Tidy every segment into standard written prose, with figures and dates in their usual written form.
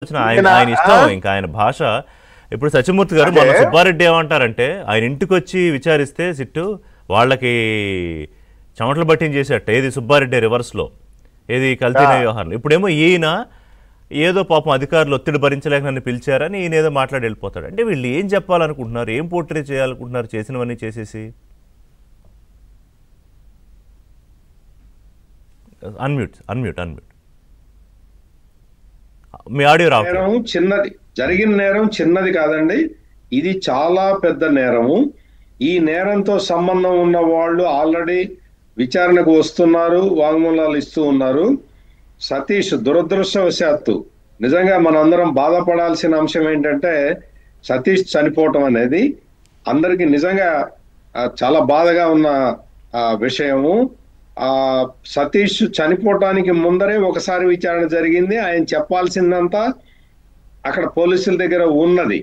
ఆయన ఆయన ఇష్టం ఇంకా ఆయన భాష. ఇప్పుడు సత్యమూర్తి గారు మొన్న సుబ్బారెడ్డి ఏమంటారంటే ఆయన ఇంటికి వచ్చి విచారిస్తే సిట్టు వాళ్ళకి చెమటలు పట్టించేసేట ఏది సుబ్బారెడ్డి రివర్స్లో ఏది కల్తీన వ్యవహారం. ఇప్పుడేమో ఈయన ఏదో పాపం అధికారులు ఒత్తిడి భరించలేక నన్ను పిలిచారని ఈయన ఏదో మాట్లాడి వెళ్ళిపోతాడు. అంటే వీళ్ళు ఏం చెప్పాలనుకుంటున్నారు, ఏం పోర్ట్రే చేయాలనుకుంటున్నారు చేసినవన్నీ చేసేసి? అన్మ్యూట్ అన్మ్యూట్ అన్మ్యూట్ మీ ఆడియో నేరం చిన్నది, జరిగిన నేరం చిన్నది కాదండి, ఇది చాలా పెద్ద నేరము. ఈ నేరంతో సంబంధం ఉన్న వాళ్ళు ఆల్రెడీ విచారణకు వస్తున్నారు, వాంగ్మూలాలు ఇస్తూ ఉన్నారు. సతీష్ దురదృష్టవశాత్తు నిజంగా మనందరం బాధపడాల్సిన అంశం ఏంటంటే సతీష్ చనిపోవటం అనేది అందరికి నిజంగా చాలా బాధగా ఉన్న విషయము. సతీష్ చనిపోవటానికి ముందరే ఒకసారి విచారణ జరిగింది, ఆయన చెప్పాల్సిందంతా అక్కడ పోలీసుల దగ్గర ఉన్నది.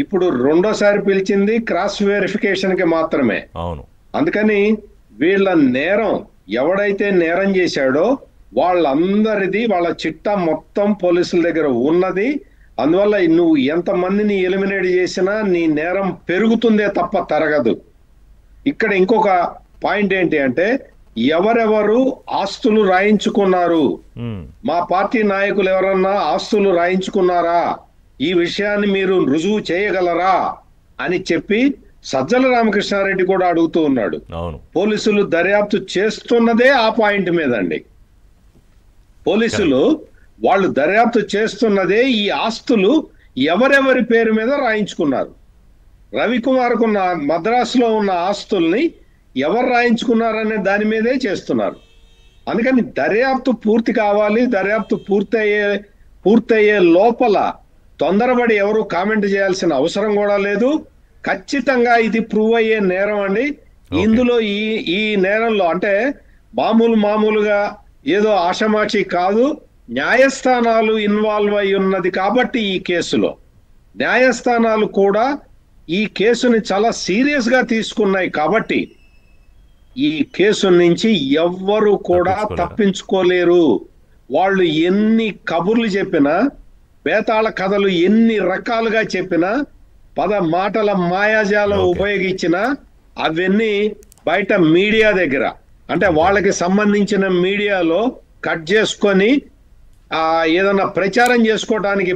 ఇప్పుడు రెండోసారి పిలిచింది క్రాస్ వెరిఫికేషన్ కి మాత్రమే. అవును, అందుకని వీళ్ళ నేరం ఎవడైతే నేరం చేశాడో వాళ్ళందరిది వాళ్ళ చిట్టా మొత్తం పోలీసుల దగ్గర ఉన్నది. అందువల్ల నువ్వు ఎంతమందిని ఎలిమినేట్ చేసినా నీ నేరం పెరుగుతుందే తప్ప తరగదు. ఇక్కడ ఇంకొక పాయింట్ ఏంటి అంటే ఎవరెవరు ఆస్తులు రాయించుకున్నారు, మా పార్టీ నాయకులు ఎవరన్నా ఆస్తులు రాయించుకున్నారా, ఈ విషయాన్ని మీరు రుజువు చేయగలరా అని చెప్పి సజ్జల రామకృష్ణారెడ్డి కూడా అడుగుతూ ఉన్నాడు. పోలీసులు దర్యాప్తు చేస్తున్నదే ఆ పాయింట్ మీద అండి. పోలీసులు వాళ్ళు దర్యాప్తు చేస్తున్నదే ఈ ఆస్తులు ఎవరెవరి పేరు మీద రాయించుకున్నారు. రవికుమార్కున్న మద్రాసులో ఉన్న ఆస్తుల్ని ఎవరు రాయించుకున్నారనే దాని మీదే చేస్తున్నారు. అందుకని దర్యాప్తు పూర్తి కావాలి. దర్యాప్తు పూర్తయ్యే లోపల తొందరపడి ఎవరు కామెంట్ చేయాల్సిన అవసరం కూడా లేదు. ఖచ్చితంగా ఇది ప్రూవ్ అయ్యే నేరం అండి. ఇందులో ఈ నేరంలో అంటే మామూలుగా ఏదో ఆషమాషి కాదు, న్యాయస్థానాలు ఇన్వాల్వ్ అయి ఉన్నది. కాబట్టి ఈ కేసులో న్యాయస్థానాలు కూడా ఈ కేసుని చాలా సీరియస్ గా తీసుకున్నాయి. కాబట్టి ఈ కేసు నుంచి ఎవ్వరు కూడా తప్పించుకోలేరు. వాళ్ళు ఎన్ని కబుర్లు చెప్పినా, బేతాళ కథలు ఎన్ని రకాలుగా చెప్పినా, మాటల మాయాజాలం ఉపయోగించినా అవన్నీ బయట మీడియా దగ్గర అంటే వాళ్ళకి సంబంధించిన మీడియాలో కట్ చేసుకొని ఏదన్నా ప్రచారం చేసుకోవడానికి